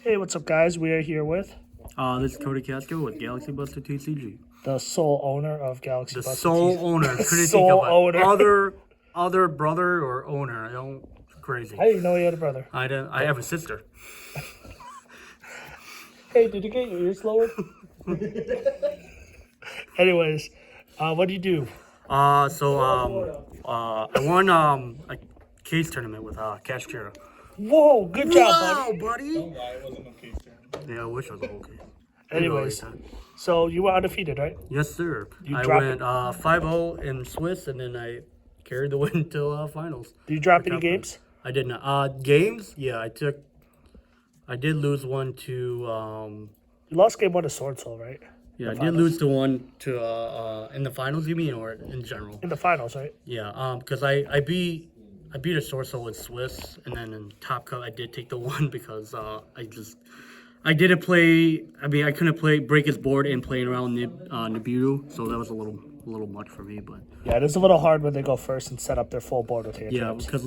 Hey, what's up, guys? We are here with This is Cody Kasco with Galaxy Buster TCG. the sole owner of Galaxy The Buster sole TCG. owner. Couldn't Sole think of owner. other brother or owner. I don't crazy. I didn't know you had a brother. I have a sister. Hey, did you get your ears lowered? Anyways, what do you do? I won a case tournament with Kashtira. Whoa, good job, buddy. Buddy! Yeah, I wish I was a whole case. Anyways, so you were undefeated, right? Yes, sir. You I dropped went 5-0 in Swiss, and then I carried the win till finals. Did you drop For any Cup games? I did not. Games? Yeah, I did lose one to. You lost game one to Sword Soul, right? Yeah, I did lose to one to in the finals. You mean, or in general? In the finals, right? Yeah. Because I beat a Sorcerer in Swiss, and then in Top Cup I did take the one because I didn't play. I mean, I couldn't break his board and playing around Nibiru, so that was a little much for me. But Yeah, it is a little hard when they go first and set up their full board with hand yeah, traps. because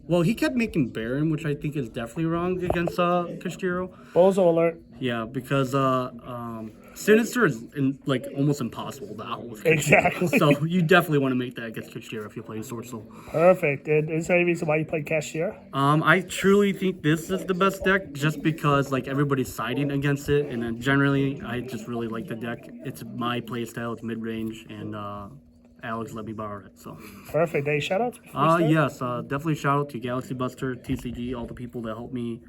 well, he kept making Baron, which I think is definitely wrong against Kashtira. Bozo alert. Yeah, because Sinister is almost impossible to out with Kashtira. Exactly. So you definitely want to make that against Kashtira if you're playing Sword Soul. Perfect. And is there any reason why you played Kashtira? I truly think this is the best deck just because everybody's siding against it, and then generally I just really like the deck. It's my play style. It's mid range, and Alex let me borrow it. So Perfect. Any shout outs? yes, definitely shout out to Galaxy Buster, TCG, all the people that helped me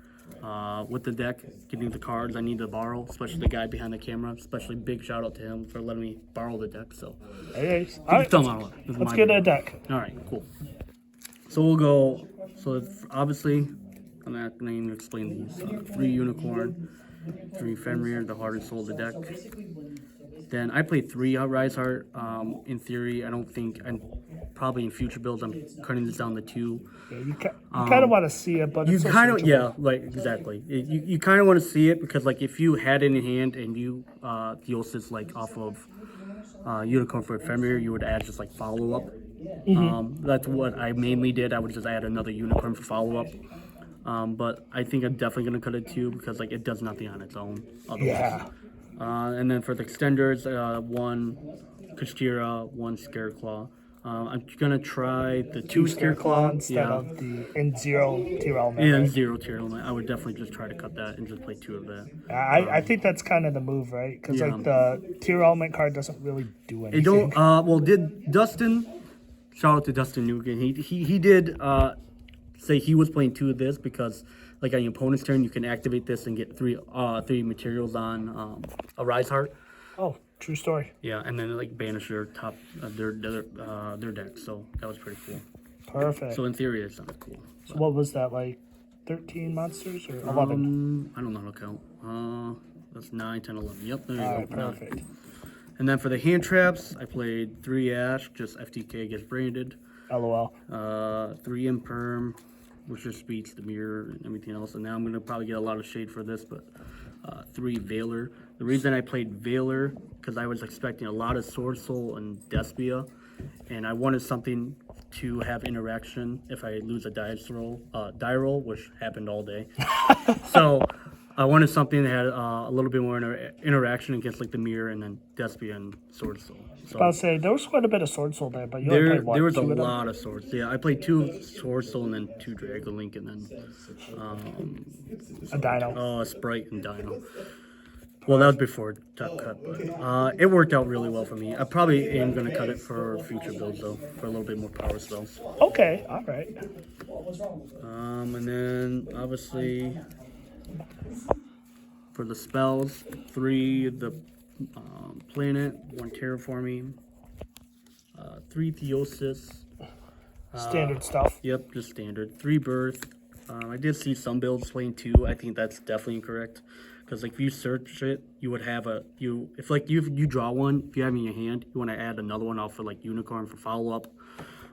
with the deck, getting the cards I need to borrow, especially the guy behind the camera. Especially big shout out to him for letting me borrow the deck. So Anyways, all right, let's get a deck. all right, cool. So we'll go. So obviously, I'm not going to even explain these. 3 Unicorn, 3 Fenrir, the heart and soul of the deck. Then I played 3 Rise Heart. In theory, I don't think, and probably in future builds, I'm cutting this down to 2. Yeah, you kind of want to see it, but You it's so kind of, switchable. yeah, exactly. You kind of want to see it because if you had it in hand and you Theosis off of Unicorn for Ephemer, you would add just follow up. That's what I mainly did. I would just add another Unicorn for follow up. But I think I'm definitely gonna cut it 2 because it does nothing on its own. Otherwise. Yeah. And then for the extenders, 1 Kashtira, 1 Scareclaw. I'm gonna try the 2 Scareclaw instead of the in 0 tier element. and right? 0 tier element. I would definitely just try to cut that and just play 2 of that. I think that's kind of the move, right? Because the tier element card doesn't really do anything. It don't. Well, did Dustin? Shout out to Dustin Newgan. He did say he was playing 2 of this because on your opponent's turn you can activate this and get 3 materials on a Rise Heart. Oh, true story. Yeah, and then banish their top their deck. So that was pretty cool. Perfect. So in theory, it sounds cool. So what was that, 13 monsters or 11? I don't know how to count. That's 9, 10, 11. Yep, there you All go. right, perfect. And then for the hand traps, I played 3 Ash, just FTK gets branded. LOL. 3 Imperm, which just beats the mirror and everything else. And now I'm going to probably get a lot of shade for this, but 3 Veiler. The reason I played Veiler, because I was expecting a lot of Sword Soul and Despia, and I wanted something to have interaction if I lose a die roll, which happened all day. So I wanted something that had a little bit more interaction against the mirror and then Despia and Sword Soul. So I was about to say, there was quite a bit of Sword Soul there, but you only played, what, there was 2 a of them? lot of swords. Yeah, I played 2 Sword Soul and then 2 Dragon Link and then A Dino. a Sprite and Dino. Well, that was before Top Cut, but it worked out really well for me. I probably am going to cut it for future builds, though, for a little bit more power spells. Okay, all right. And then, obviously, for the spells, 3 the Planet, 1 Terraforming, 3 Theosis. Standard stuff. Yep, just standard. 3 Birth. I did see some builds playing 2. I think that's definitely incorrect. Because if you search it, you would have if you draw one, if you have it in your hand, you want to add another one off for Unicorn for follow up,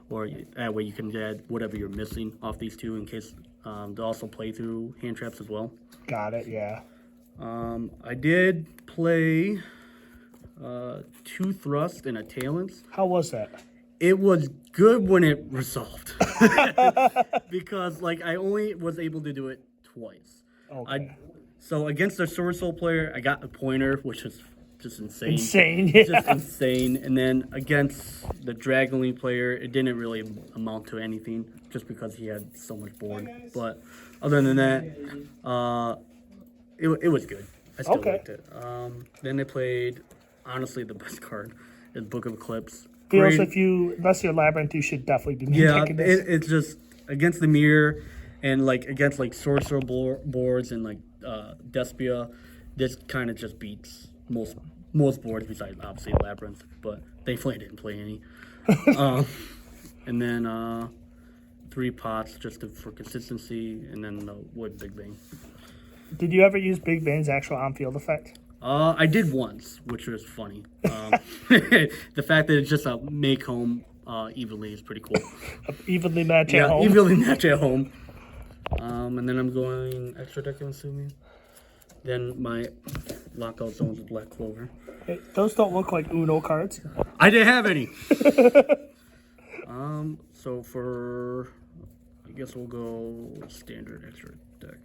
or that way you can add whatever you're missing off these 2 in case they also play through hand traps as well. Got it, yeah. I did play 2 Thrust and a Talents. How was that? It was good when it resolved. Because I only was able to do it twice. Okay. So against the Sword Soul player, I got a pointer, which is just insane. Insane, yeah. Just insane. And then against the Dragonly player, it didn't really amount to anything, just because he had so much board. But other than that, it was good. I still liked it. Then I played, honestly, the best card is Book of Eclipse. Feels unless you're Labyrinth, you should definitely be taking this. It's just against the mirror and like against like Sorcerer boards and like Despia, this kind of just beats most boards besides obviously Labyrinth, but thankfully I didn't play any. And then 3 pots just for consistency, and then the wood Big Bang. Did you ever use Big Bang's actual on-field effect? I did once, which was funny. The fact that it's just a make home evenly is pretty cool. Evenly match at home. Evenly match at home. And then I'm going extra deck, I'm assuming. Then my lockout zones with Black Clover. Hey, those don't look like Uno cards. I didn't have any. So for, I guess we'll go standard extra deck.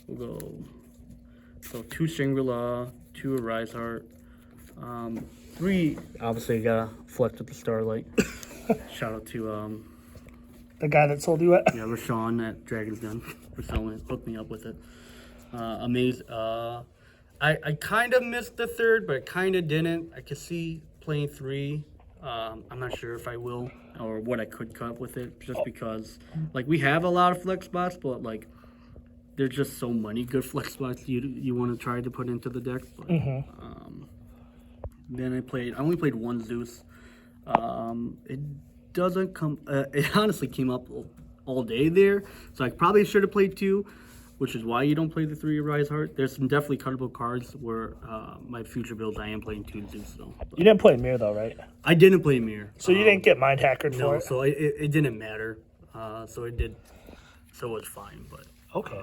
We'll go, so 2 Shangri-La, 2 Arise Heart, 3, obviously gotta flex with the Starlight. Shout out to, the guy that sold you it? yeah, Rashawn at Dragon's Den for selling it, hooked me up with it. I kind of missed the 3rd, but I kind of didn't. I could see playing 3. I'm not sure if I will or what I could cut with it, just because like we have a lot of flex spots, but like there's just so many good flex spots you want to try to put into the deck. But, then I only played 1 Zeus. It doesn't come. It honestly came up all day there, so I probably should have played 2. Which is why you don't play the 3 Rise Heart. There's some definitely cuttable cards where my future builds I am playing 2 Zeus though. But you didn't play Mirror though, right? I didn't play Mirror. So you didn't get mind hackered for it? So it didn't matter. So it did. So it was fine. But okay.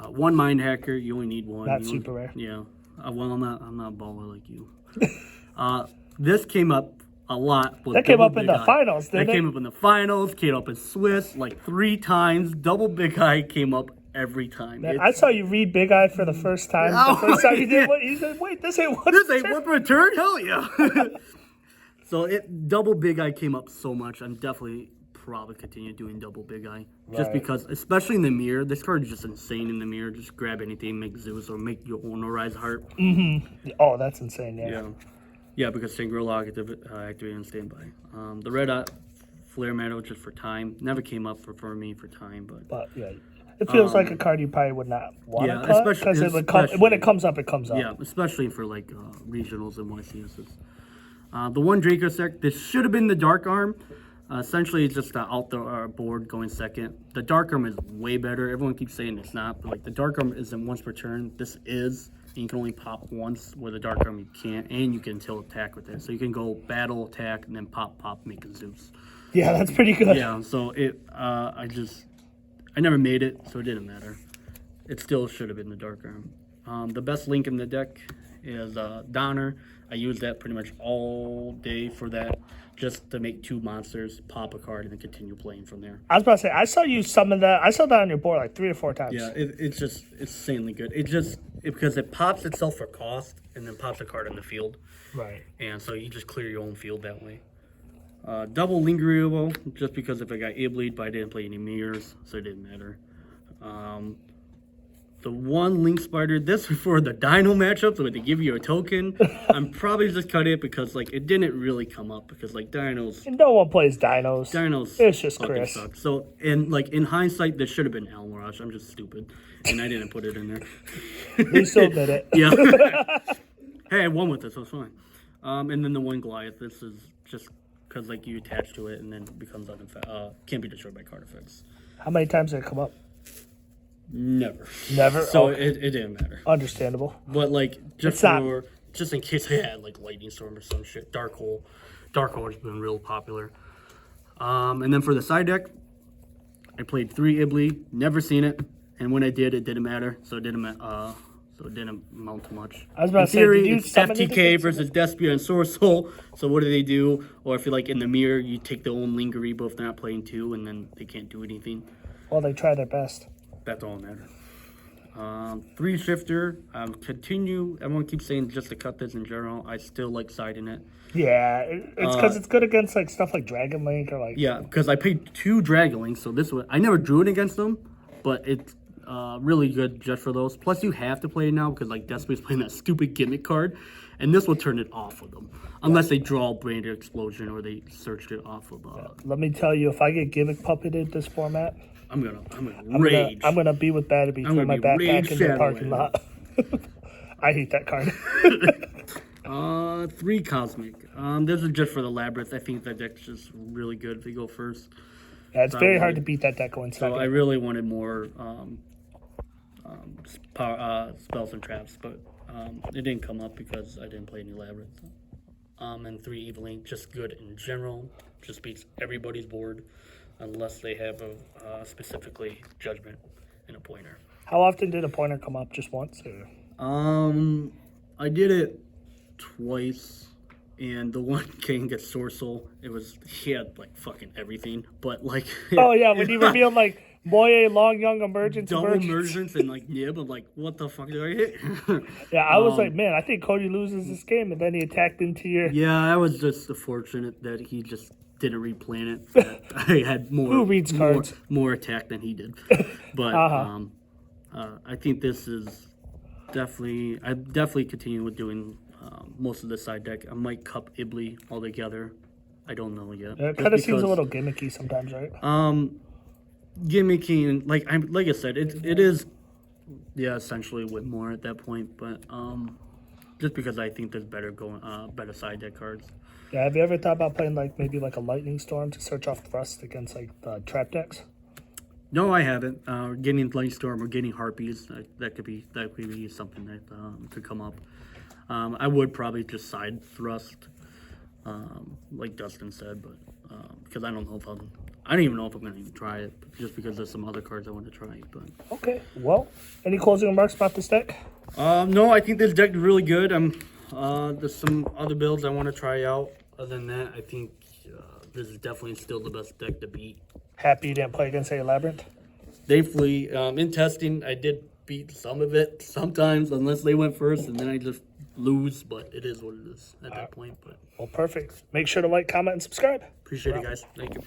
1 mind hacker, you only need 1. Not super rare. Yeah. Well, I'm not a baller like you. This came up a lot. That came up in the finals, didn't it? That came up in the finals, came up in Swiss like 3 times. Double Big Eye came up every time. Man, I saw you read Big Eye for the first time. The first time you did what you said, wait, this ain't what return? Hell yeah. So Double Big Eye came up so much. I'm definitely probably continue doing Double Big Eye. Just because, especially in the mirror, this card is just insane in the mirror. Just grab anything, make Zeus, or make your own Rise Heart. Oh, that's insane, yeah. Yeah, because Shangri-La activated and standby. The Red Eye Flare Meadow just for time. Never came up for me for time, but yeah, it feels like a card you probably would not want to cut because when it comes up, it comes up. Yeah, especially for like regionals and YCSs. The 1 Draco Sec, this should have been the Dark Arm. Essentially, it's just out the board going second. The Dark Arm is way better. Everyone keeps saying it's not, but like the Dark Arm isn't once per turn. This is. And you can only pop once, where the Dark Arm you can't, and you can tilt attack with it. So you can go battle, attack, and then pop, make a Zeus. Yeah, that's pretty good. Yeah, so I never made it, so it didn't matter. It still should have been the Dark Arm. The best link in the deck is Donner. I use that pretty much all day for that, just to make 2 monsters, pop a card, and then continue playing from there. I was about to say, I saw you summon that. I saw that on your board like 3 or 4 times. Yeah, it's just insanely good. Because it pops itself for cost, and then pops a card on the field. Right. And so you just clear your own field that way. Double Lingerable, just because if I got Ibleed, but I didn't play any mirrors, so it didn't matter. The 1 Link Spider, this is for the Dino matchup, so they give you a token. I'm probably just cut it because like it didn't really come up because like Dinos. And no one plays Dinos. It's just Chris. Suck. So in hindsight, this should have been Al Mirage. I'm just stupid, and I didn't put it in there. We still did it. Yeah. Hey, I won with this, so it's fine. And then the 1 Goliath. This is just because like you attach to it and then it becomes can't be destroyed by card effects. How many times did it come up? Never. So okay. it didn't matter. Understandable. But like just in case I had like Lightning Storm or some shit. Dark Hole has been real popular. And then for the side deck, I played 3 Iblee. Never seen it, and when I did, it didn't matter. So it didn't amount to much. I was about to say, did you summon FTK versus Despia and Source Soul. So what do? Or if you like in the mirror, you take their own Link Rebo if they're not playing 2, and then they can't do anything. Well, they try their best. That's all that matters. 3 shifter. Everyone keeps saying just to cut this in general. I still like siding it. Yeah, it's because it's good against like stuff like Dragon Link or like. Yeah, because I paid 2 Dragon Links, so this one I never drew it against them, but it's really good just for those. Plus, you have to play it now because like Despot's playing that stupid gimmick card, and this will turn it off of them unless they draw Branded Explosion or they searched it off of. Let me tell you, if I get gimmick puppeted this format, I'm gonna rage. I'm gonna be with Batterby in my backpack in the parking lot. I hate that card. 3 Cosmic. This is just for the Labyrinth. I think that deck's just really good if they go first. Yeah, it's very hard to beat that deck going second. So I really wanted more spells and traps, but it didn't come up because I didn't play any Labyrinth. And 3 Evil Link, just good in general. Just beats everybody's board unless they have a specifically Judgment and a Pointer. How often did a Pointer come up? Just once? Or? I did it twice, and the one king gets Sorcel. He had like fucking everything, but like oh yeah, when he revealed like Moye, Long Young, Emergence, double emergence and like Nib, I'm like, what the fuck did I hit? Yeah, I was like, man, I think Cody loses this game, and then he attacked into your. Yeah, I was just fortunate that he just didn't replan it. I had Who reads cards? More attack than he did, but I think this is definitely. I definitely continue with doing. Most of the side deck. I might cup Ibly altogether. I don't know yet. It kind of seems a little gimmicky sometimes, right? Gimmicky and like I said, it is essentially with more at that point, but just because I think there's better side deck cards. Yeah, have you ever thought about playing like maybe like a Lightning Storm to search off thrust against like trap decks? No, I haven't. Getting Lightning Storm or getting Harpies, that could be something that could come up. I would probably just side thrust, like Dustin said, but because I don't even know if I'm going to even try it, just because there's some other cards I want to try. But okay, well, any closing remarks about this deck? No, I think this deck is really good. There's some other builds I want to try out. Other than that, I think this is definitely still the best deck to beat. Happy you didn't play against a Labyrinth? Thankfully, in testing, I did beat some of it sometimes, unless they went first, and then I just lose, but it is what it is at that point. But well, perfect. Make sure to like, comment, and subscribe. Appreciate it, guys. Thank you.